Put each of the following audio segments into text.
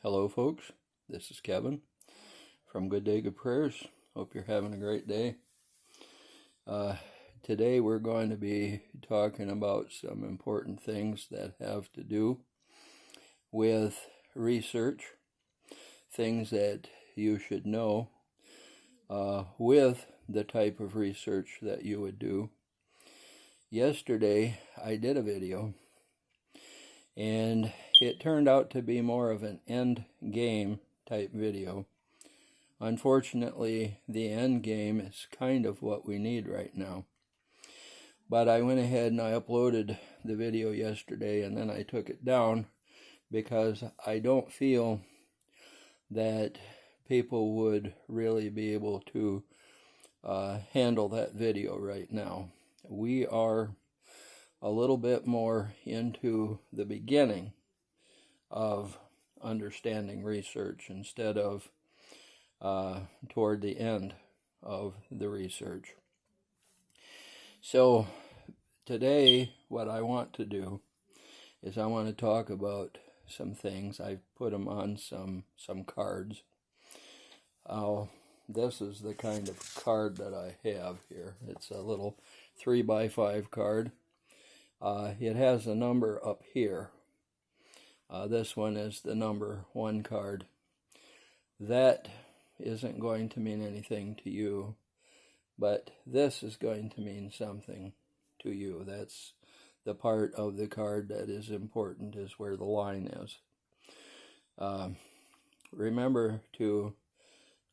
Hello folks, this is Kevin from Good Day Good Prayers. Hope you're having a great day. Today we're going to be talking about some important things that have to do with research, things that you should know with the type of research that you would do. Yesterday I did a video and it turned out to be more of an end game type video. Unfortunately, the end game is kind of what we need right now. But I went ahead and I uploaded the video yesterday and then I took it down because I don't feel that people would really be able to handle that video right now. We are a little bit more into the beginning of understanding research instead of toward the end of the research. So today what I want to do is I want to talk about some things. I've put them on some cards. This is the kind of card that I have here. It's a little 3x5 card. It has a number up here. This one is the number 1 card. That isn't going to mean anything to you, but this is going to mean something to you. That's the part of the card that is important, is where the line is. Remember to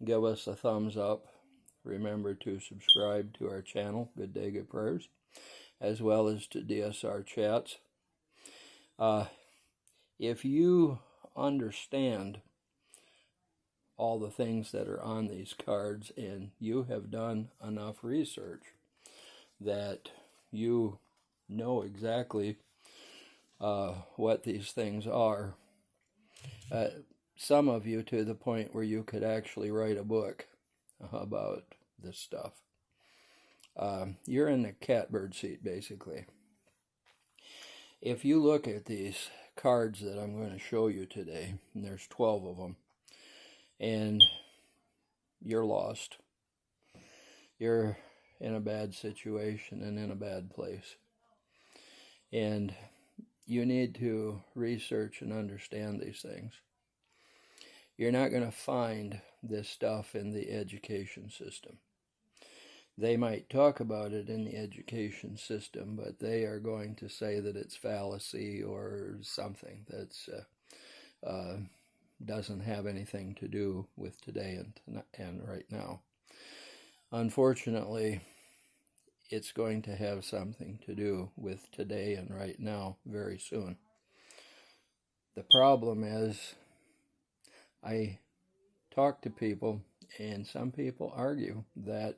give us a thumbs up. Remember to subscribe to our channel, Good Day Good Prayers, as well as to DSR Chats. If you understand all the things that are on these cards and you have done enough research that you know exactly what these things are, some of you to the point where you could actually write a book about this stuff. You're in the catbird seat, basically. If you look at these cards that I'm going to show you today, and there's 12 of them, and you're lost. You're in a bad situation and in a bad place. And you need to research and understand these things. You're not going to find this stuff in the education system. They might talk about it in the education system, but they are going to say that it's fallacy or something that's doesn't have anything to do with today and right now. Unfortunately, it's going to have something to do with today and right now very soon. The problem is, I talk to people, and some people argue that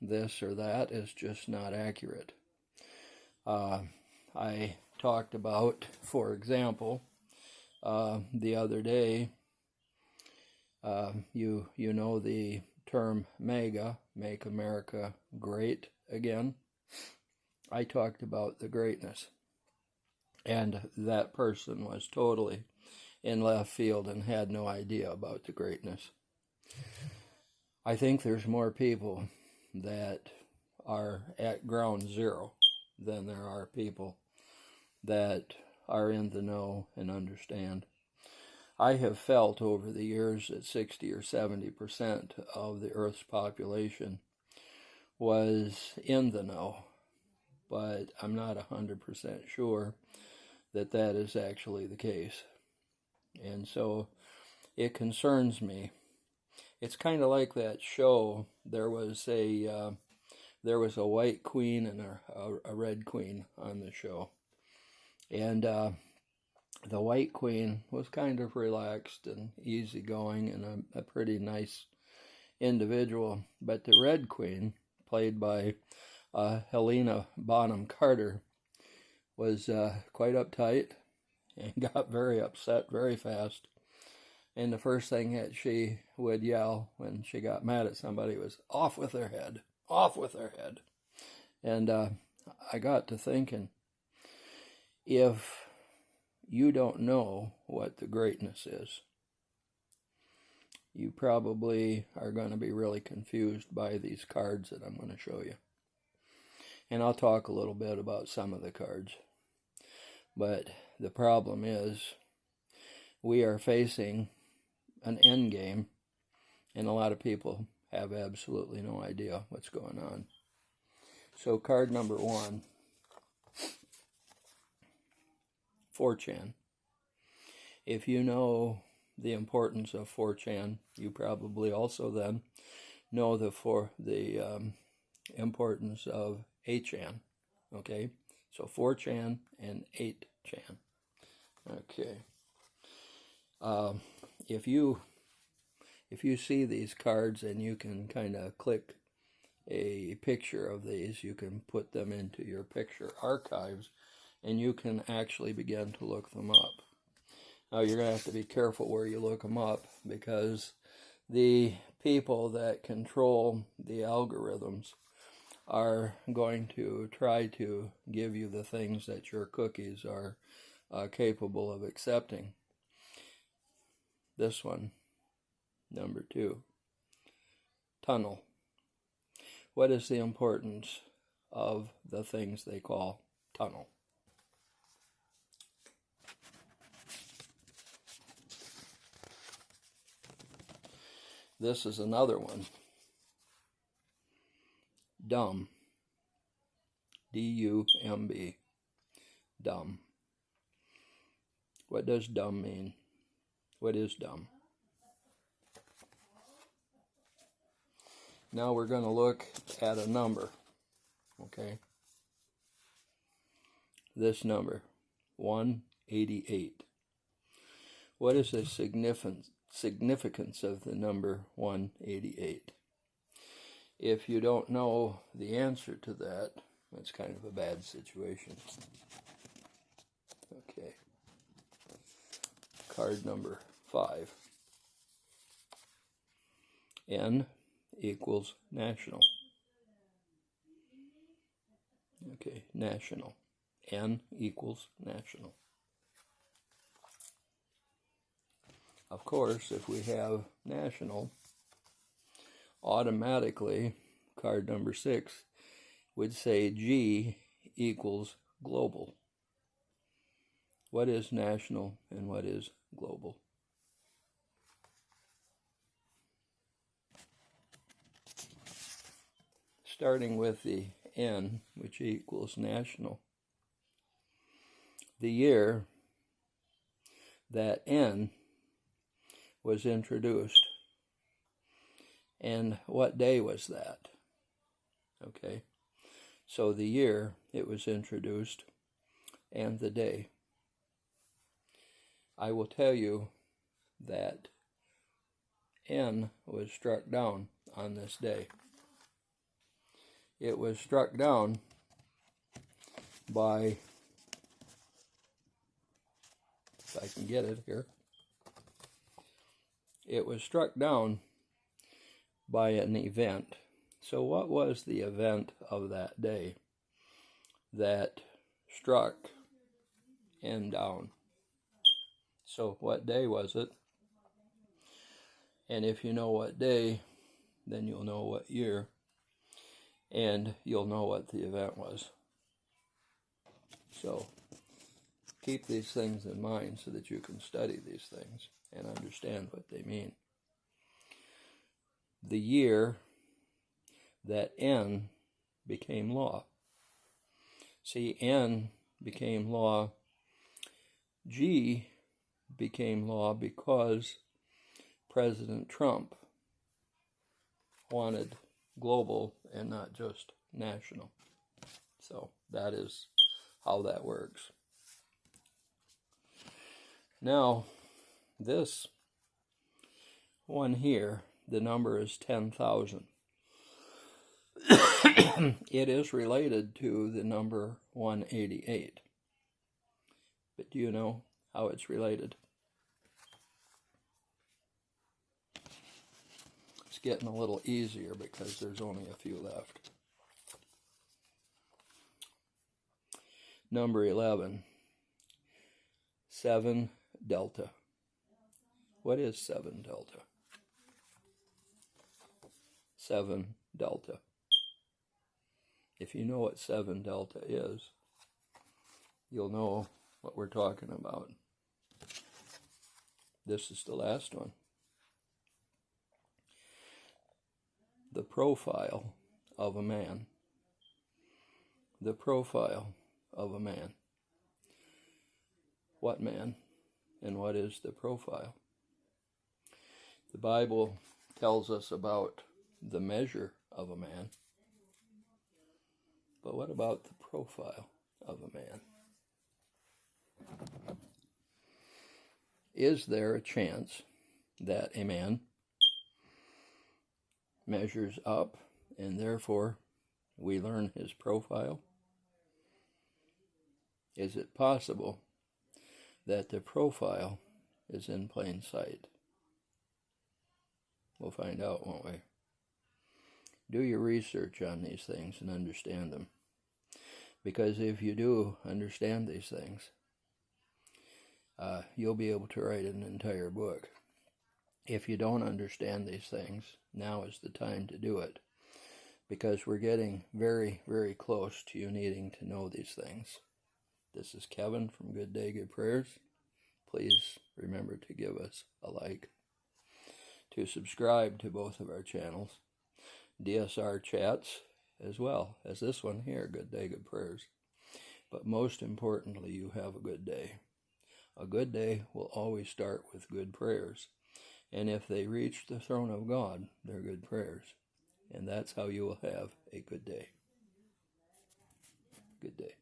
this or that is just not accurate. I talked about, for example, the other day, you know the term MAGA, Make America Great Again. I talked about the greatness, and that person was totally in left field and had no idea about the greatness. I think there's more people that are at ground zero than there are people that are in the know and understand. I have felt over the years that 60 or 70% of the Earth's population was in the know, but I'm not 100% sure that that is actually the case. And so it concerns me. It's kind of like that show. There was a white queen and a red queen on the show. And the white queen was kind of relaxed and easygoing and a pretty nice individual. But the red queen, played by Helena Bonham Carter, was quite uptight and got very upset very fast. And the first thing that she would yell when she got mad at somebody was, "Off with their head, off with their head." And I got to thinking, if you don't know what the greatness is. You probably are going to be really confused by these cards that I'm going to show you. And I'll talk a little bit about some of the cards. But the problem is we are facing an end game, and a lot of people have absolutely no idea what's going on. So card number 1, 4chan. If you know the importance of 4chan, you probably also then know the importance of 8chan. Okay, so 4chan and 8chan. Okay. If you see these cards and you can kind of click a picture of these, you can put them into your picture archives and you can actually begin to look them up. Now you're going to have to be careful where you look them up, because the people that control the algorithms are going to try to give you the things that your cookies are capable of accepting. This one, number 2, tunnel. What is the importance of the things they call tunnel? This is another one. Dumb. D-U-M-B. Dumb. What does dumb mean? What is dumb? Now we're going to look at a number. Okay? This number, 188. What is the significance of the number 188? If you don't know the answer to that, that's kind of a bad situation. Okay. Card number 5. N equals national. Okay, national. N equals national. Of course, if we have national, automatically, card number 6 would say G equals global. What is national and what is global? Starting with the N, which equals national, the year that N was introduced, and what day was that? Okay, so the year it was introduced and the day. I will tell you that N was struck down on this day. It was struck down by, if I can get it here, it was struck down by an event. So what was the event of that day that struck N down? So what day was it? And if you know what day, then you'll know what year, and you'll know what the event was. So keep these things in mind so that you can study these things and understand what they mean. The year that N became law. See, N became law. G became law because President Trump wanted global and not just national. So that is how that works. Now, this one here, the number is 10,000. It is related to the number 188. But do you know how it's related? It's getting a little easier because there's only a few left. Number 11. 7 delta. What is 7 delta? 7 delta. If you know what 7 delta is, you'll know what we're talking about. This is the last one. The profile of a man. The profile of a man. What man and what is the profile? The Bible tells us about the measure of a man. But what about the profile of a man? Is there a chance that a man measures up and therefore we learn his profile? Is it possible that the profile is in plain sight? We'll find out, won't we? Do your research on these things and understand them. Because if you do understand these things, you'll be able to write an entire book. If you don't understand these things, now is the time to do it. Because we're getting very, very close to you needing to know these things. This is Kevin from Good Day, Good Prayers. Please remember to give us a like. To subscribe to both of our channels. DSR chats as well as this one here, Good Day, Good Prayers. But most importantly, you have a good day. A good day will always start with good prayers. And if they reach the throne of God, they're good prayers. And that's how you will have a good day. Good day.